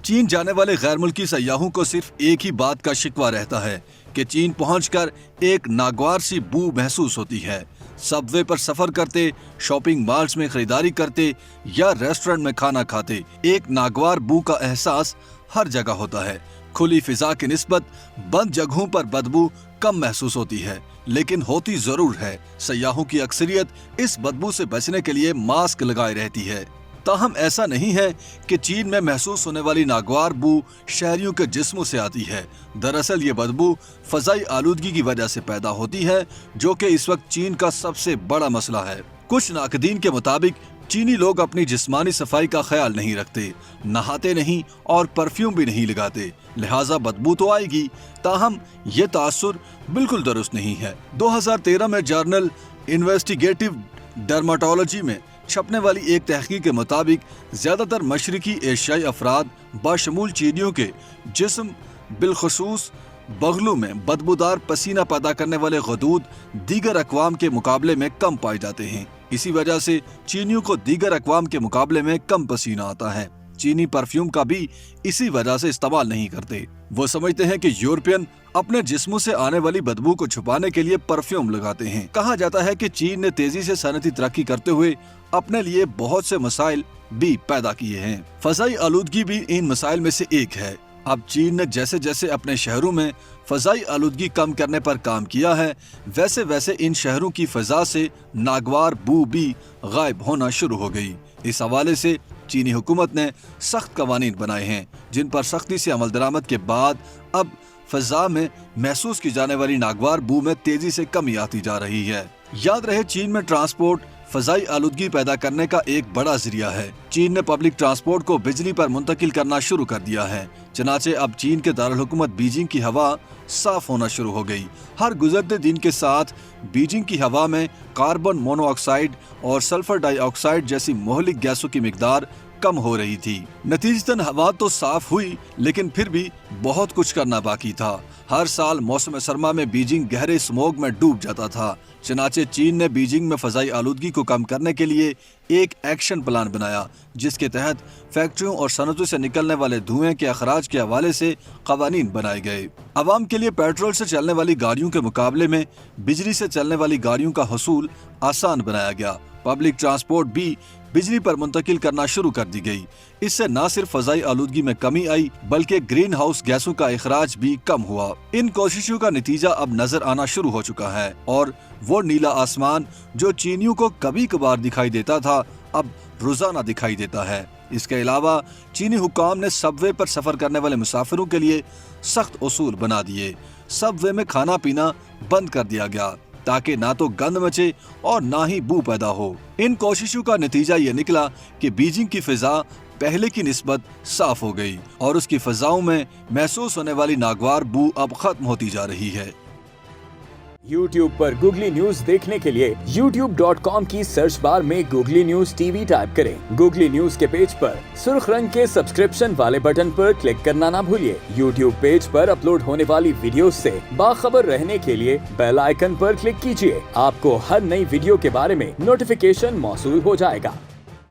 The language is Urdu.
چین جانے والے غیر ملکی سیاحوں کو صرف ایک ہی بات کا شکوہ رہتا ہے کہ چین پہنچ کر ایک ناگوار سی بو محسوس ہوتی ہے۔ سب وے پر سفر کرتے، شاپنگ مالز میں خریداری کرتے یا ریسٹورنٹ میں کھانا کھاتے، ایک ناگوار بو کا احساس ہر جگہ ہوتا ہے۔ کھلی فضا کی نسبت بند جگہوں پر بدبو کم محسوس ہوتی ہے، لیکن ہوتی ضرور ہے۔ سیاحوں کی اکثریت اس بدبو سے بچنے کے لیے ماسک لگائے رہتی ہے۔ تاہم ایسا نہیں ہے کہ چین میں محسوس ہونے والی ناگوار بو شہریوں کے جسموں سے آتی ہے۔ دراصل یہ بدبو فضائی آلودگی کی وجہ سے پیدا ہوتی ہے، جو کہ اس وقت چین کا سب سے بڑا مسئلہ ہے۔ کچھ ناقدین کے مطابق چینی لوگ اپنی جسمانی صفائی کا خیال نہیں رکھتے، نہاتے نہیں اور پرفیوم بھی نہیں لگاتے، لہٰذا بدبو تو آئے گی۔ تاہم یہ تاثر بالکل درست نہیں ہے۔ 2013 میں جرنل انویسٹیگیٹو ڈرماٹولوجی میں چھپنے والی ایک تحقیق کے مطابق زیادہ تر مشرقی ایشیائی افراد بشمول چینیوں کے جسم بالخصوص بغلوں میں بدبودار پسینہ پیدا کرنے والے غدود دیگر اقوام کے مقابلے میں کم پائے جاتے ہیں۔ اسی وجہ سے چینیوں کو دیگر اقوام کے مقابلے میں کم پسینہ آتا ہے۔ چینی پرفیوم کا بھی اسی وجہ سے استعمال نہیں کرتے۔ وہ سمجھتے ہیں کہ یورپین اپنے جسموں سے آنے والی بدبو کو چھپانے کے لیے پرفیوم لگاتے ہیں۔ کہا جاتا ہے کہ چین نے تیزی سے صنعتی ترقی کرتے ہوئے اپنے لیے بہت سے مسائل بھی پیدا کیے ہیں۔ فضائی آلودگی بھی ان مسائل میں سے ایک ہے۔ اب چین نے جیسے جیسے اپنے شہروں میں فضائی آلودگی کم کرنے پر کام کیا ہے، ویسے ویسے ان شہروں کی فضا سے ناگوار بو بھی غائب ہونا شروع ہو گئی۔ اس حوالے سے چینی حکومت نے سخت قوانین بنائے ہیں، جن پر سختی سے عمل درآمد کے بعد اب فضا میں محسوس کی جانے والی ناگوار بو میں تیزی سے کمی آتی جا رہی ہے۔ یاد رہے، چین میں ٹرانسپورٹ فضائی آلودگی پیدا کرنے کا ایک بڑا ذریعہ ہے۔ چین نے پبلک ٹرانسپورٹ کو بجلی پر منتقل کرنا شروع کر دیا ہے، چنانچہ اب چین کے دارالحکومت بیجنگ کی ہوا صاف ہونا شروع ہو گئی۔ ہر گزرتے دن کے ساتھ بیجنگ کی ہوا میں کاربن مونو آکسائیڈ اور سلفر ڈائی آکسائیڈ جیسی مہلک گیسوں کی مقدار کم ہو رہی تھی۔ نتیجتاً ہوا تو صاف ہوئی، لیکن پھر بھی بہت کچھ کرنا باقی تھا۔ ہر سال موسم سرما میں بیجنگ گہرے اسموگ میں ڈوب جاتا تھا، چنانچہ چین نے بیجنگ میں فضائی آلودگی کو کم کرنے کے لیے ایک ایکشن پلان بنایا، جس کے تحت فیکٹریوں اور صنعتوں سے نکلنے والے دھوئیں کے اخراج کے حوالے سے قوانین بنائے گئے۔ عوام کے لیے پیٹرول سے چلنے والی گاڑیوں کے مقابلے میں بجلی سے چلنے والی گاڑیوں کا حصول آسان بنایا گیا۔ پبلک ٹرانسپورٹ بھی بجلی پر منتقل کرنا شروع کر دی گئی۔ اس سے نہ صرف فضائی آلودگی میں کمی آئی، بلکہ گرین ہاؤس گیسوں کا اخراج بھی کم ہوا۔ ان کوششوں کا نتیجہ اب نظر آنا شروع ہو چکا ہے، اور وہ نیلا آسمان جو چینیوں کو کبھی کبھار دکھائی دیتا تھا، اب روزانہ دکھائی دیتا ہے۔ اس کے علاوہ چینی حکام نے سب وے پر سفر کرنے والے مسافروں کے لیے سخت اصول بنا دیے۔ سب وے میں کھانا پینا بند کر دیا گیا، تاکہ نہ تو گند مچے اور نہ ہی بو پیدا ہو۔ ان کوششوں کا نتیجہ یہ نکلا کہ بیجنگ کی فضا پہلے کی نسبت صاف ہو گئی، اور اس کی فضاؤں میں محسوس ہونے والی ناگوار بو اب ختم ہوتی جا رہی ہے۔ YouTube پر گوگلی نیوز دیکھنے کے لیے youtube.com کی سرچ بار میں googly news T V type کریں۔ گوگلی نیوز کے پیج پر سرخ رنگ کے سبسکرپشن والے بٹن پر کلک کرنا نہ بھولیے۔ YouTube پیج پر اپلوڈ ہونے والی ویڈیوز سے باخبر رہنے کے لیے بیل آئیکن پر کلک کیجیے۔ آپ کو ہر نئی ویڈیو کے بارے میں نوٹیفیکیشن موصول ہو جائے گا۔